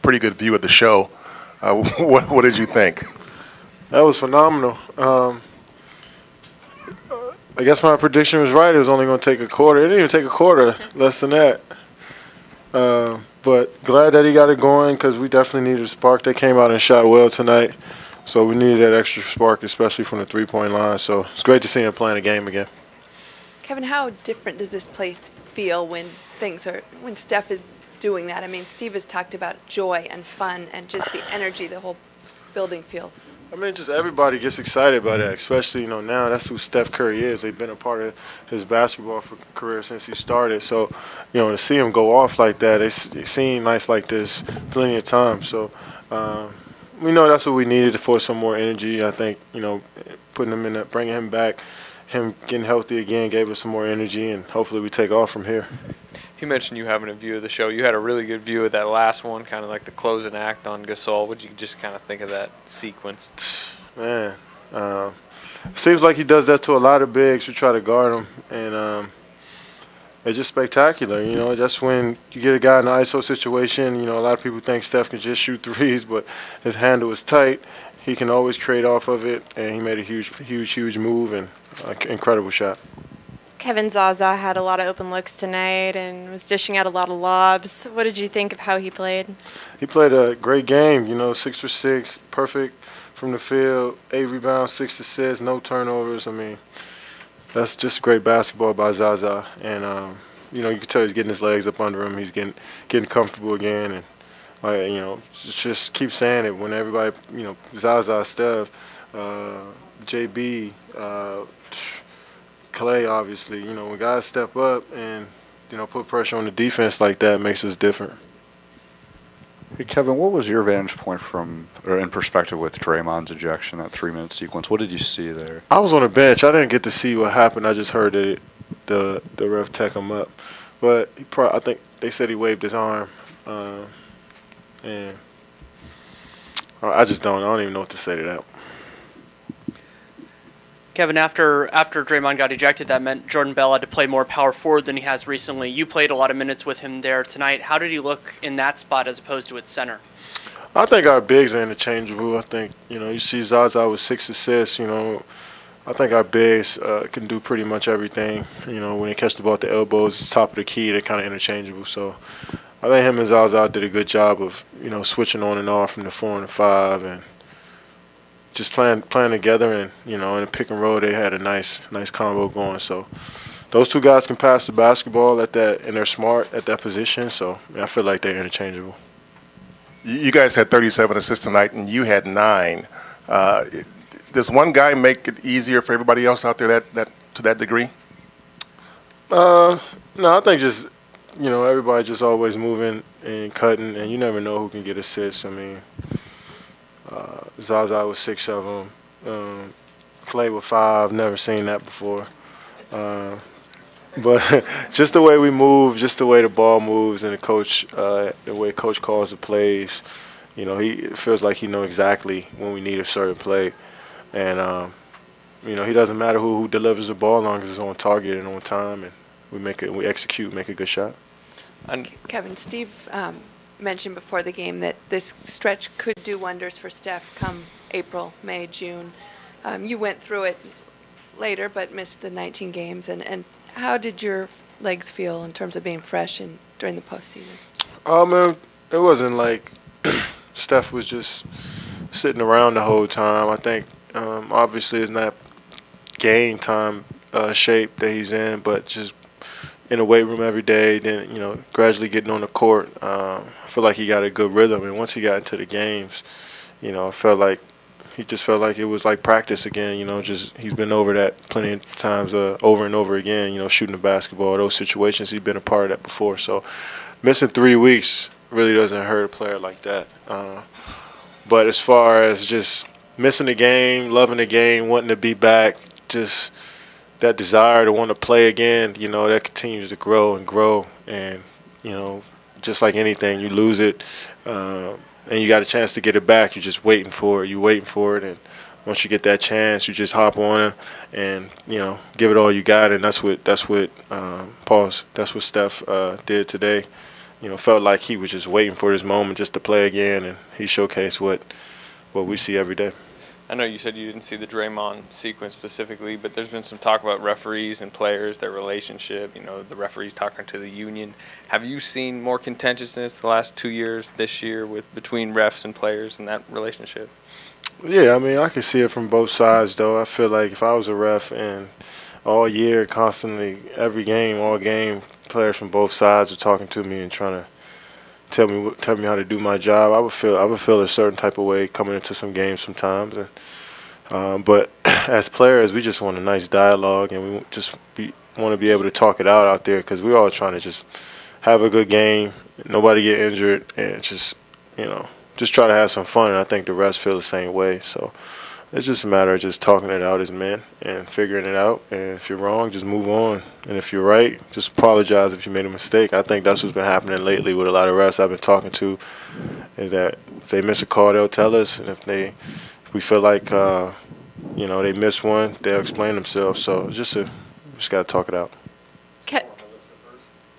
pretty good view of the show. What did you think? That was phenomenal. I guess my prediction was right. It was only going to take a quarter. It didn't even take a quarter, less than that. But glad that he got it going because we definitely needed a spark. They came out and shot well tonight, so we needed that extra spark, especially from the three-point line. So it's great to see him playing a game again. Kevin, how different does this place feel when Steph is doing that? I mean, Steve has talked about joy and fun and just the energy the whole building feels. I mean, just everybody gets excited by that, especially, now that's who Steph Curry is. They've been a part of his basketball career since he started. So, to see him go off like that, they've seen nights like this plenty of times. So, we know that's what we needed for some more energy. I think, putting him bringing him back, him getting healthy again gave us some more energy, and hopefully we take off from here. You mentioned you having a view of the show. You had a really good view of that last one, kind of like the closing act on Gasol. What did you just kind of think of that sequence? Man, seems like he does that to a lot of bigs who try to guard him, and it's just spectacular. Just when you get a guy in an ISO situation, a lot of people think Steph can just shoot threes, but his handle is tight. He can always trade off of it, and he made a huge move and incredible shot. Kevin Zaza had a lot of open looks tonight and was dishing out a lot of lobs. What did you think of how he played? He played a great game, 6 for 6, perfect from the field, 8 rebounds, 6 assists, no turnovers. I mean, that's just great basketball by Zaza. And, you can tell he's getting his legs up under him. He's getting comfortable again. And, just keep saying it when everybody, Zaza, Steph, JB, Clay, obviously, when guys step up and, put pressure on the defense like that, it makes us different. Hey, Kevin, what was your vantage point in perspective with Draymond's ejection, that 3-minute sequence? What did you see there? I was on the bench. I didn't get to see what happened. I just heard that the ref tech him up. But I think they said he waved his arm. And I don't even know what to say to that. Kevin, after Draymond got ejected, that meant Jordan Bell had to play more power forward than he has recently. You played a lot of minutes with him there tonight. How did he look in that spot as opposed to at center? I think our bigs are interchangeable. I think, you see Zaza with 6 assists, I think our bigs can do pretty much everything. When they catch the ball at the elbows, top of the key, they're kind of interchangeable. So I think him and Zaza did a good job of, switching on and off from the 4 and the 5 and just playing together, and in a pick and roll they had a nice combo going. So those two guys can pass the basketball and they're smart at that position. So I feel like they're interchangeable. You guys had 37 assists tonight, and you had 9. Does one guy make it easier for everybody else out there that to that degree? No, I think just everybody just always moving and cutting, and you never know who can get assists. I mean. Zaza with 6 of them. Clay with 5. Never seen that before. But just the way we move, just the way the ball moves, and the way coach calls the plays, he feels like he knows exactly when we need a certain play. And, he doesn't matter who delivers the ball as long as it's on target and on time, and we execute, make a good shot. Kevin, Steve mentioned before the game that this stretch could do wonders for Steph come April, May, June. You went through it later but missed the 19 games. And how did your legs feel in terms of being fresh during the postseason? Man, it wasn't like Steph was just sitting around the whole time. I think obviously it's not game time shape that he's in, but just in the weight room every day, then, gradually getting on the court. I feel like he got a good rhythm. And once he got into the games, I felt like he just felt like it was like practice again, just he's been over that plenty of times over and over again, shooting the basketball, those situations. He's been a part of that before. So missing 3 weeks really doesn't hurt a player like that. But as far as just missing the game, loving the game, wanting to be back, just – that desire to want to play again, that continues to grow and grow. And, just like anything, you lose it and you got a chance to get it back. You're just waiting for it. You're waiting for it. And once you get that chance, you just hop on it and, give it all you got. And that's what Steph did today. felt like he was just waiting for his moment just to play again, and he showcased what we see every day. I know you said you didn't see the Draymond sequence specifically, but there's been some talk about referees and players, their relationship, the referees talking to the union. Have you seen more contentiousness the last 2 years, this year, between refs and players and that relationship? Yeah, I mean, I can see it from both sides, though. I feel like if I was a ref and all year, constantly, every game, all game, players from both sides are talking to me and trying to tell me how to do my job, I would feel a certain type of way coming into some games sometimes. But as players, we just want a nice dialogue, and we just want to be able to talk it out there, because we're all trying to just have a good game, nobody get injured, and just try to have some fun. And I think the refs feel the same way. So it's just a matter of just talking it out as men and figuring it out. And if you're wrong, just move on. And if you're right, just apologize if you made a mistake. I think that's what's been happening lately with a lot of refs I've been talking to, is that if they miss a call, they'll tell us. And if we feel like they miss one, they'll explain themselves. So just got to talk it out.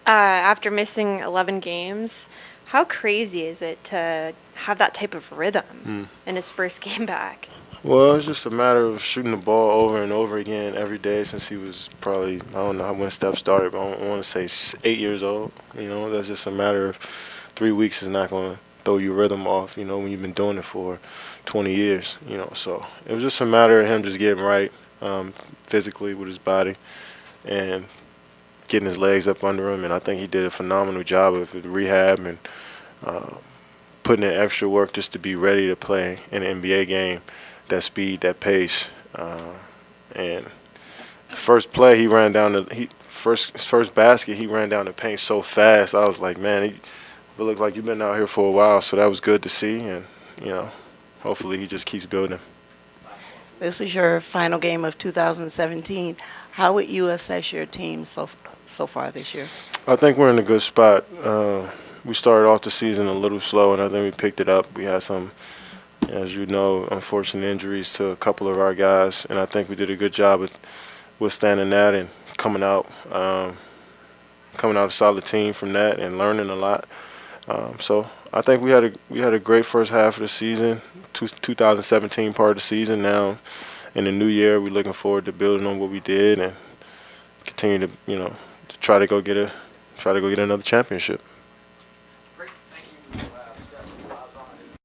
After missing 11 games, how crazy is it to have that type of rhythm in his first game back? Well, it's just a matter of shooting the ball over and over again every day since he was probably, I don't know when Steph started, but I want to say 8 years old. That's just a matter of 3 weeks is not going to throw your rhythm off, when you've been doing it for 20 years, So it was just a matter of him just getting right physically with his body and getting his legs up under him. And I think he did a phenomenal job of rehab and putting in extra work just to be ready to play in an NBA game. That speed, that pace, and first play he ran down his first basket, he ran down the paint so fast. I was like, man, it looked like you've been out here for a while. So that was good to see, and hopefully he just keeps building. This is your final game of 2017. How would you assess your team so far this year? I think we're in a good spot. We started off the season a little slow, and I think we picked it up. We had some, as you know, unfortunate injuries to a couple of our guys, and I think we did a good job of withstanding that and coming out a solid team from that and learning a lot. So I think we had a great first half of the season, 2017 part of the season. Now in the new year, we're looking forward to building on what we did and continue to to try to go get another championship.